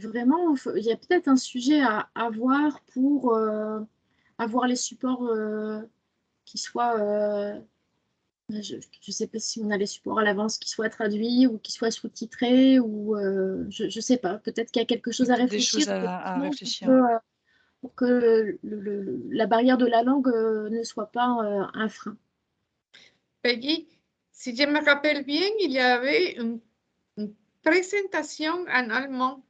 vraiment, il y a peut-être un sujet à avoir pour avoir les supports qui soient, je ne sais pas si on a les supports à l'avance qui soient traduits ou qui soient sous-titrés, ou je ne sais pas, peut-être qu'il y a quelque chose à Des réfléchir choses à réfléchir. pour que la barrière de la langue ne soit pas un frein. Peggy, si je me rappelle bien, il y avait une présentation en allemand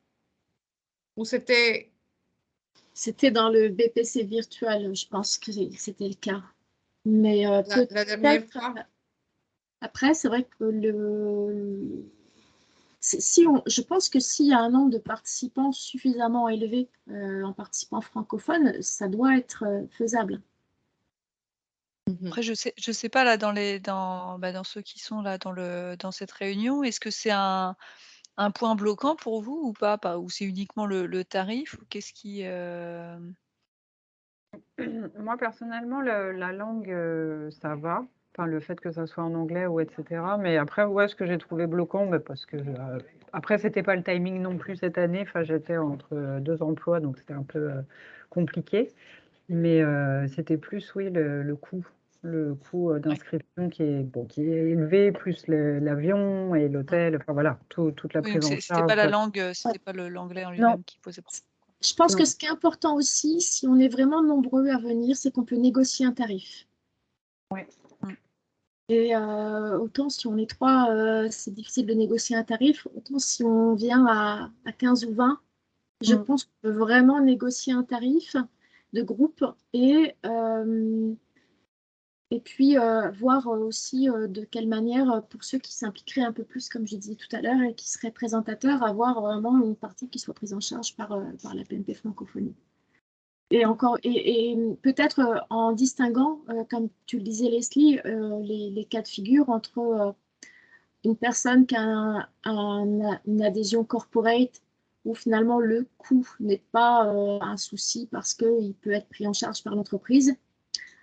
où c'était C'était dans le BPC virtuel, je pense que c'était le cas. Mais la dernière peut-être fois. après, c'est vrai que je pense que s'il y a un nombre de participants suffisamment élevé en participants francophones, ça doit être faisable. Après, je sais pas là dans ceux qui sont là dans cette réunion, est-ce que c'est un point bloquant pour vous ou pas? Ou c'est uniquement le tarif ou qu'est-ce qui, Moi, personnellement, la langue, ça va. Enfin, le fait que ça soit en anglais ou etc. Mais après, ouais, ce que j'ai trouvé bloquant, parce que après, c'était pas le timing non plus cette année. Enfin, j'étais entre 2 emplois, donc c'était un peu compliqué. Mais c'était plus, oui, le coût. Le coût d'inscription qui est élevé, plus l'avion et l'hôtel. Enfin, voilà, toute la oui, donc prise en c'était pas la charge. langue, c'était pas l'anglais en Non, lui-même qui posait problème. Je pense Non. que ce qui est important aussi, si on est vraiment nombreux à venir, c'est qu'on peut négocier un tarif. Ouais. Et autant si on est 3, c'est difficile de négocier un tarif, autant si on vient à 15 ou 20, je pense qu'on peut vraiment négocier un tarif de groupe et puis voir aussi de quelle manière, pour ceux qui s'impliqueraient un peu plus, comme je disais tout à l'heure, et qui seraient présentateurs, avoir vraiment une partie qui soit prise en charge par la PNP Francophonie. Et peut-être en distinguant, comme tu le disais Leslie, les cas de figure entre une personne qui a une adhésion corporate où finalement le coût n'est pas un souci parce qu'il peut être pris en charge par l'entreprise,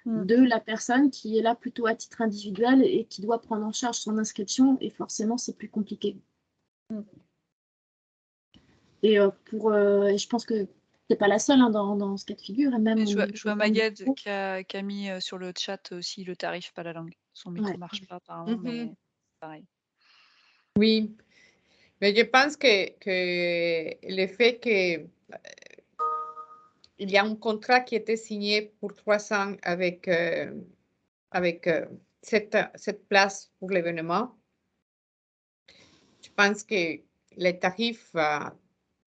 de la personne qui est là plutôt à titre individuel et qui doit prendre en charge son inscription, et forcément c'est plus compliqué. Et je pense que t'es pas la seule hein, dans ce cas de figure. Et même Je vois Magued qui a mis sur le chat aussi le tarif, pas la langue. Son micro marche pas apparemment, mais pareil. Oui, mais je pense que le fait que il y a un contrat qui était signé pour 3 ans avec cette place pour l'événement, je pense que les tarifs,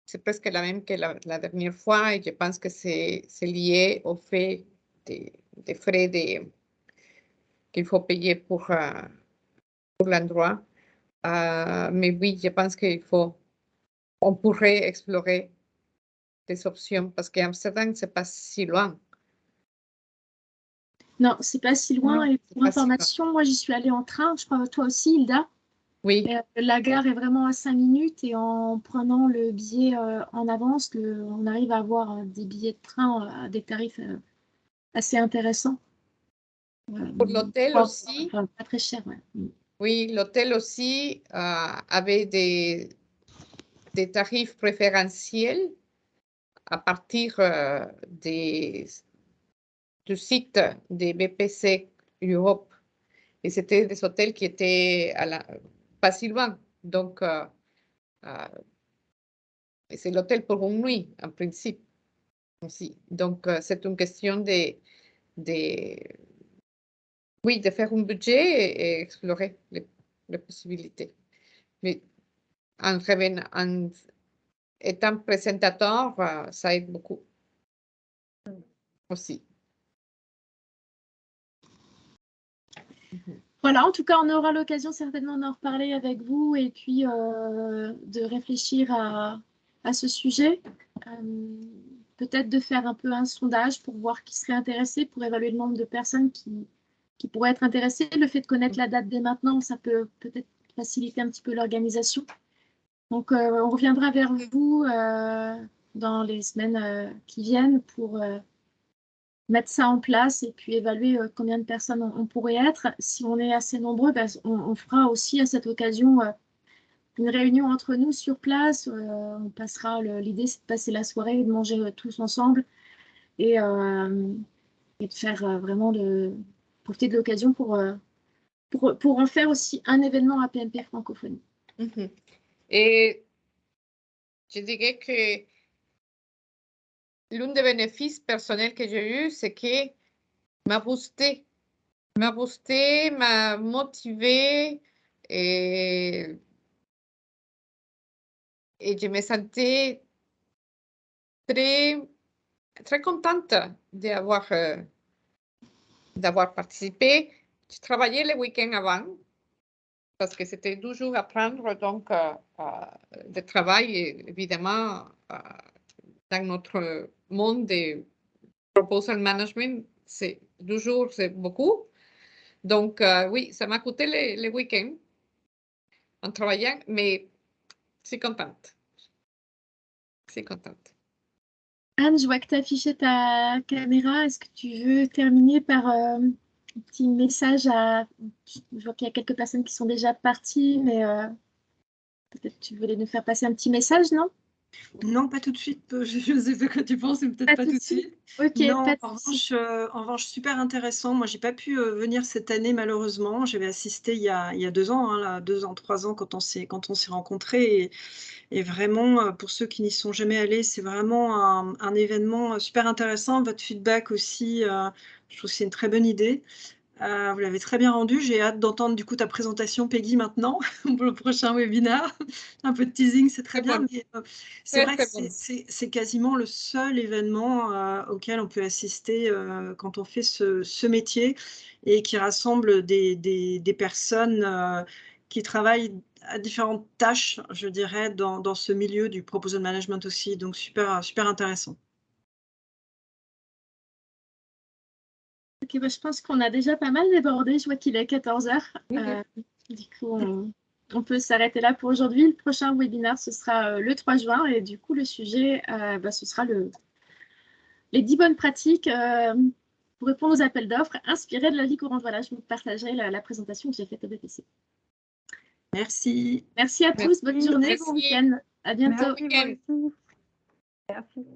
c'est presque la même que la dernière fois et je pense que c'est lié au fait des frais qu'il faut payer pour l'endroit. Mais oui, je pense on pourrait explorer des options parce qu'Amsterdam, c'est pas si loin. Non, c'est pas si loin. Non, et pour information, moi j'y suis allée en train, je crois toi aussi, Hilda. Oui. La gare est vraiment à 5 minutes et en prenant le billet en avance, on arrive à avoir des billets de train à des tarifs assez intéressants. Pour l'hôtel aussi. Enfin, pas très cher, ouais. Oui, l'hôtel aussi avait des tarifs préférentiels à partir du site des BPC Europe. Et c'était des hôtels qui étaient pas si loin. Donc, c'est l'hôtel pour une nuit, en principe, aussi. Donc, c'est une question oui, de faire un budget et explorer les possibilités. Mais en étant présentateur, ça aide beaucoup aussi. Voilà, en tout cas, on aura l'occasion certainement d'en reparler avec vous et puis de réfléchir à ce sujet. Peut-être de faire un peu un sondage pour voir qui serait intéressé, pour évaluer le nombre de personnes qui pourraient être intéressées. Le fait de connaître la date dès maintenant, ça peut peut-être faciliter un petit peu l'organisation. Donc, on reviendra vers vous dans les semaines qui viennent pour mettre ça en place et puis évaluer combien de personnes on pourrait être. Si on est assez nombreux, ben, on fera aussi à cette occasion une réunion entre nous sur place. On passera, l'idée c'est de passer la soirée et de manger tous ensemble et de faire vraiment profiter de l'occasion pour en faire aussi un événement à PMP Francophonie. Et je dirais que l'un des bénéfices personnels que j'ai eu, c'est que m'a boosté, m'a motivé et je me sentais très, très contente d'avoir participé. Je travaillais le week-end avant parce que c'était 12 jours à prendre, donc de travail, évidemment, dans notre monde de proposal management, c'est 12 jours, c'est beaucoup. Donc, oui, ça m'a coûté les week-ends en travaillant, mais je suis contente. Je suis contente. Anne, je vois que tu as affiché ta caméra. Est-ce que tu veux terminer par un petit message Je vois qu'il y a quelques personnes qui sont déjà parties, mais peut-être tu voulais nous faire passer un petit message, non? Non, pas tout de suite. Je ne sais pas quoi tu penses, mais peut-être pas tout de suite. Ok, non, pas de en souci. revanche, super intéressant. Moi, j'ai pas pu venir cette année, malheureusement. J'avais assisté il y a 2 ans, hein, là, 2 ans, 3 ans, quand on s'est rencontrés. Et vraiment, pour ceux qui n'y sont jamais allés, c'est vraiment un événement super intéressant. Votre feedback aussi, je trouve que c'est une très bonne idée. Vous l'avez très bien rendu. J'ai hâte d'entendre du coup ta présentation, Peggy, maintenant, pour le prochain webinaire. Un peu de teasing, c'est très bien, mais c'est vrai que c'est quasiment le seul événement auquel on peut assister quand on fait ce métier et qui rassemble des personnes qui travaillent à différentes tâches, je dirais, dans ce milieu du proposal management aussi. Donc, super, super intéressant. Ok, bah, je pense qu'on a déjà pas mal débordé. Je vois qu'il est 14 h. Du coup, on peut s'arrêter là pour aujourd'hui. Le prochain webinaire, ce sera le 3 juin. Et du coup, le sujet, ce sera les 10 bonnes pratiques pour répondre aux appels d'offres inspirés de la vie courante. Voilà, je vous partagerai la présentation que j'ai faite au BPC. Merci. Merci à tous. Bonne journée, bon week-end. À bientôt. Merci, vous aussi. Merci.